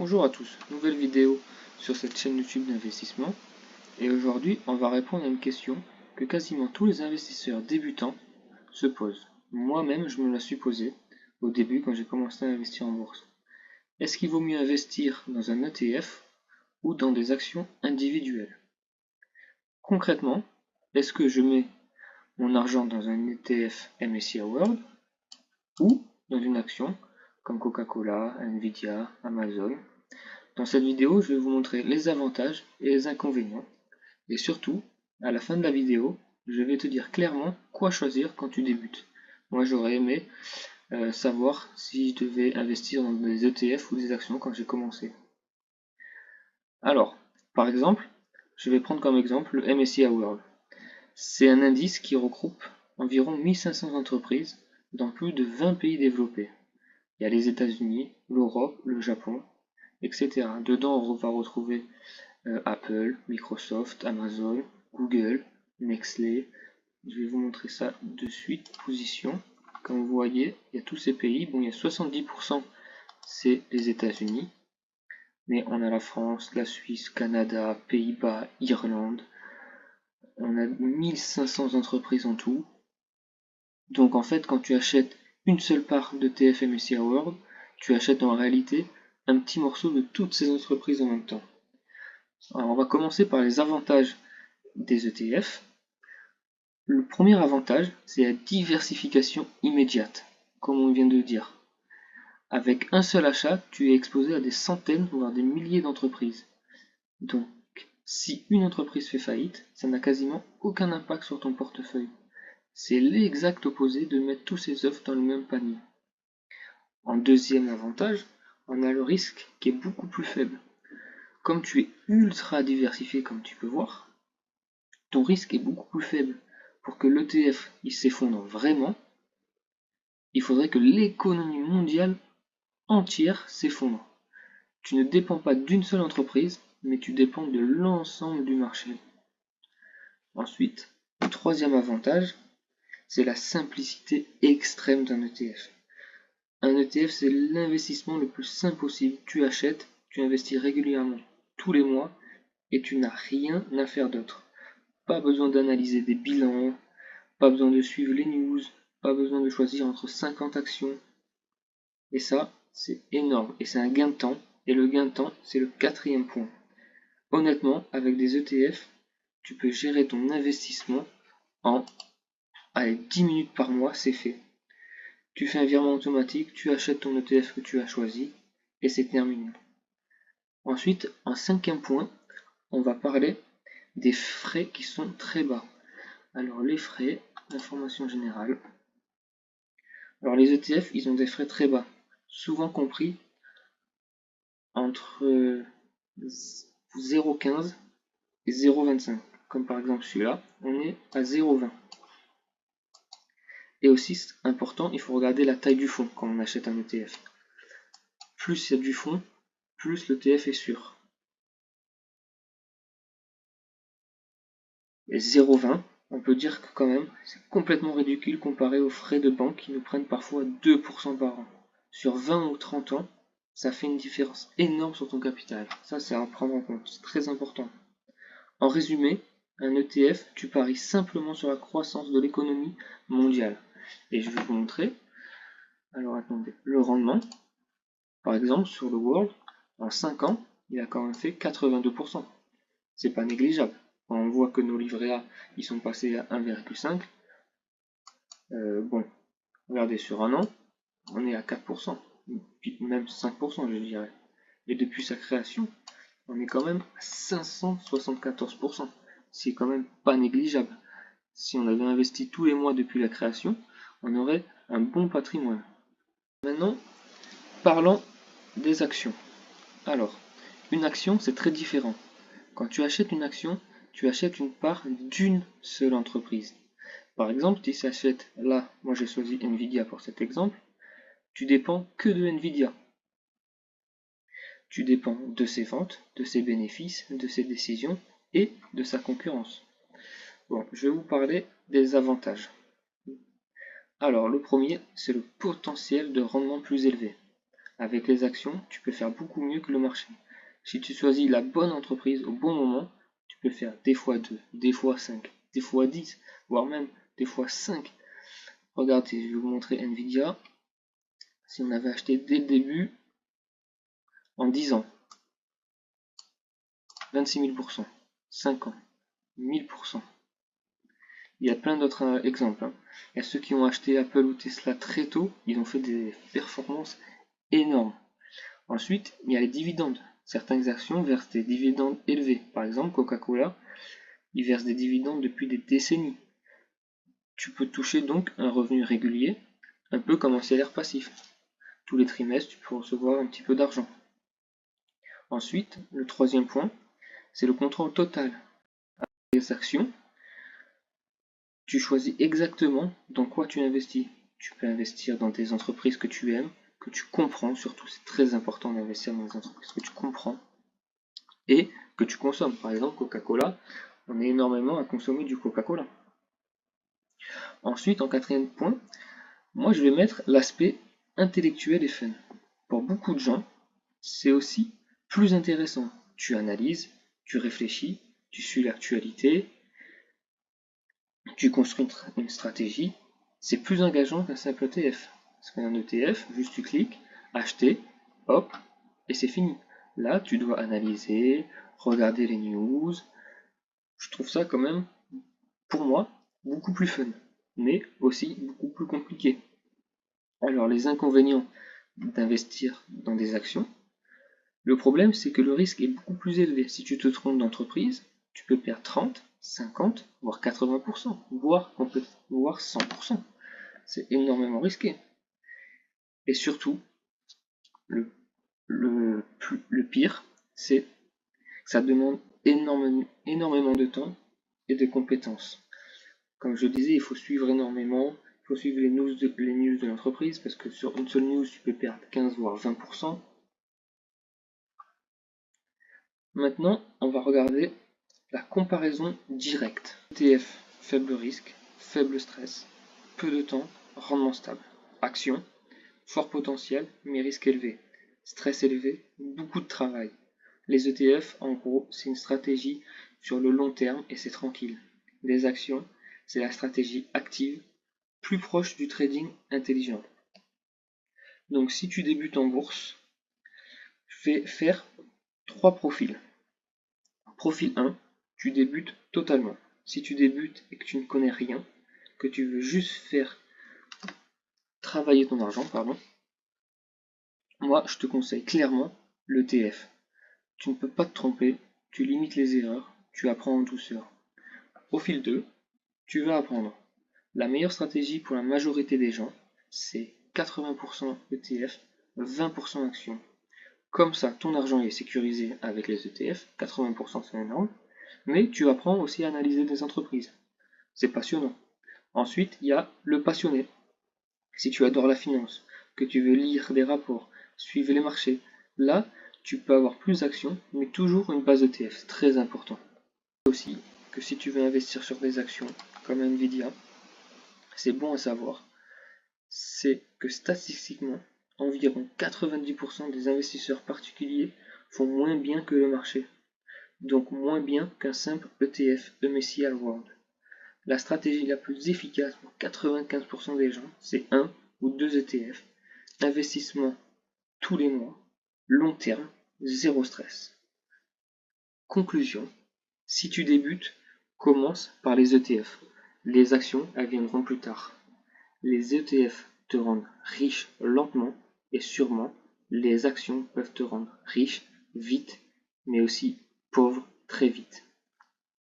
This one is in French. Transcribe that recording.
Bonjour à tous, nouvelle vidéo sur cette chaîne YouTube d'investissement et aujourd'hui on va répondre à une question que quasiment tous les investisseurs débutants se posent. Moi-même je me la suis posée au début quand j'ai commencé à investir en bourse. Est-ce qu'il vaut mieux investir dans un ETF ou dans des actions individuelles? Concrètement, est-ce que je mets mon argent dans un ETF MSCI World ou dans une action comme Coca-Cola, Nvidia, Amazon? Dans cette vidéo, je vais vous montrer les avantages et les inconvénients. Et surtout, à la fin de la vidéo, je vais te dire clairement quoi choisir quand tu débutes. Moi, j'aurais aimé savoir si je devais investir dans des ETF ou des actions quand j'ai commencé. Alors, par exemple, je vais prendre comme exemple le MSCI World. C'est un indice qui regroupe environ 1500 entreprises dans plus de 20 pays développés. Il y a les États-Unis, l'Europe, le Japon, etc. Dedans, on va retrouver Apple, Microsoft, Amazon, Google, Nestlé. Je vais vous montrer ça de suite. Position. Comme vous voyez, il y a tous ces pays. Bon, il y a 70%, c'est les États-Unis. Mais on a la France, la Suisse, Canada, Pays-Bas, Irlande. On a 1500 entreprises en tout. Donc en fait, quand tu achètes une seule part de TF MSCI World, tu achètes en réalité un petit morceau de toutes ces entreprises en même temps. Alors on va commencer par les avantages des ETF. Le premier avantage, c'est la diversification immédiate, comme on vient de dire. Avec un seul achat, tu es exposé à des centaines, voire des milliers d'entreprises. Donc, si une entreprise fait faillite, ça n'a quasiment aucun impact sur ton portefeuille. C'est l'exact opposé de mettre tous ses œufs dans le même panier. En deuxième avantage, on a le risque qui est beaucoup plus faible. Comme tu es ultra diversifié, comme tu peux voir, ton risque est beaucoup plus faible. Pour que l'ETF s'effondre vraiment, il faudrait que l'économie mondiale entière s'effondre. Tu ne dépends pas d'une seule entreprise, mais tu dépends de l'ensemble du marché. Ensuite, le troisième avantage, c'est la simplicité extrême d'un ETF. Un ETF, c'est l'investissement le plus simple possible. Tu achètes, tu investis régulièrement tous les mois et tu n'as rien à faire d'autre. Pas besoin d'analyser des bilans, pas besoin de suivre les news, pas besoin de choisir entre 50 actions. Et ça, c'est énorme et c'est un gain de temps. Et le gain de temps, c'est le quatrième point. Honnêtement, avec des ETF, tu peux gérer ton investissement en 10 minutes par mois, c'est fait. Tu fais un virement automatique, tu achètes ton ETF que tu as choisi et c'est terminé. Ensuite, en cinquième point, on va parler des frais qui sont très bas. Alors les frais, information générale. Alors les ETF, ils ont des frais très bas, souvent compris entre 0,15 et 0,25. Comme par exemple celui-là, on est à 0,20. Et aussi, c'est important, il faut regarder la taille du fonds quand on achète un ETF. Plus il y a du fonds, plus l'ETF est sûr. Et 0,20, on peut dire que quand même, c'est complètement ridicule comparé aux frais de banque qui nous prennent parfois 2% par an. Sur 20 ou 30 ans, ça fait une différence énorme sur ton capital. Ça, c'est à prendre en compte, c'est très important. En résumé, un ETF, tu paries simplement sur la croissance de l'économie mondiale. Et je vais vous montrer. Alors attendez, le rendement, par exemple sur le World, en 5 ans, il a quand même fait 82%. C'est pas négligeable. On voit que nos livrets A, ils sont passés à 1,5. Bon, regardez sur un an, on est à 4%, puis même 5% je dirais. Et depuis sa création, on est quand même à 574%. C'est quand même pas négligeable. Si on avait investi tous les mois depuis la création, on aurait un bon patrimoine. Maintenant, parlons des actions. Alors, une action, c'est très différent. Quand tu achètes une action, tu achètes une part d'une seule entreprise. Par exemple, si tu achètes là, moi j'ai choisi Nvidia pour cet exemple, tu dépends que de Nvidia. Tu dépends de ses ventes, de ses bénéfices, de ses décisions et de sa concurrence. Bon, je vais vous parler des avantages. Alors, le premier, c'est le potentiel de rendement plus élevé. Avec les actions, tu peux faire beaucoup mieux que le marché. Si tu choisis la bonne entreprise au bon moment, tu peux faire des fois 2, des fois 5, des fois 10, voire même des fois 5. Regardez, je vais vous montrer Nvidia. Si on avait acheté dès le début, en 10 ans, 26 000%, 5 ans, 1000%. Il y a plein d'autres exemples. Il y a ceux qui ont acheté Apple ou Tesla très tôt, ils ont fait des performances énormes. Ensuite, il y a les dividendes. Certaines actions versent des dividendes élevés. Par exemple, Coca-Cola, ils versent des dividendes depuis des décennies. Tu peux toucher donc un revenu régulier, un peu comme un salaire passif. Tous les trimestres, tu peux recevoir un petit peu d'argent. Ensuite, le troisième point, c'est le contrôle total. Avec les actions, tu choisis exactement dans quoi tu investis. Tu peux investir dans des entreprises que tu aimes, que tu comprends, surtout c'est très important d'investir dans des entreprises que tu comprends et que tu consommes. Par exemple, Coca-Cola, on est énormément à consommer du Coca-Cola. Ensuite, en quatrième point, moi je vais mettre l'aspect intellectuel et fun. Pour beaucoup de gens, c'est aussi plus intéressant. Tu analyses, tu réfléchis, tu suis l'actualité, tu construis une stratégie. C'est plus engageant qu'un simple ETF. Parce qu'un ETF, juste tu cliques, acheter, hop, et c'est fini. Là, tu dois analyser, regarder les news. Je trouve ça quand même, pour moi, beaucoup plus fun, mais aussi beaucoup plus compliqué. Alors, les inconvénients d'investir dans des actions, le problème c'est que le risque est beaucoup plus élevé. Si tu te trompes d'entreprise, tu peux perdre 30, 50, voire 80%, voire 100%. C'est énormément risqué. Et surtout, le pire, c'est que ça demande énormément de temps et de compétences. Comme je disais, il faut suivre énormément, il faut suivre les news de l'entreprise, parce que sur une seule news, tu peux perdre 15 voire 20%. Maintenant, on va regarder la comparaison directe. ETF, faible risque, faible stress, peu de temps, rendement stable. Action, fort potentiel, mais risque élevé. Stress élevé, beaucoup de travail. Les ETF, en gros, c'est une stratégie sur le long terme et c'est tranquille. Les actions, c'est la stratégie active, plus proche du trading intelligent. Donc si tu débutes en bourse, fais faire 3 profils. Profil 1, tu débutes totalement. Si tu débutes et que tu ne connais rien, que tu veux juste faire travailler ton argent, moi je te conseille clairement l'ETF. Tu ne peux pas te tromper, tu limites les erreurs, tu apprends en douceur. Profil 2, tu vas apprendre. La meilleure stratégie pour la majorité des gens, c'est 80% ETF, 20% actions. Comme ça, ton argent est sécurisé avec les ETF, 80% c'est énorme, mais tu apprends aussi à analyser des entreprises. C'est passionnant. Ensuite, il y a le passionné. Si tu adores la finance, que tu veux lire des rapports, suivre les marchés, là, tu peux avoir plus d'actions, mais toujours une base ETF, c'est très important. Aussi que si tu veux investir sur des actions comme Nvidia, c'est bon à savoir, c'est que statistiquement, environ 90% des investisseurs particuliers font moins bien que le marché, donc moins bien qu'un simple ETF MSCI World. La stratégie la plus efficace pour 95% des gens, c'est 1 ou 2 ETF, investissement tous les mois, long terme, zéro stress. Conclusion, si tu débutes, commence par les ETF. Les actions, elles viendront plus tard. Les ETF te rendent riche lentement et sûrement, les actions peuvent te rendre riche vite, mais aussi pauvre très vite.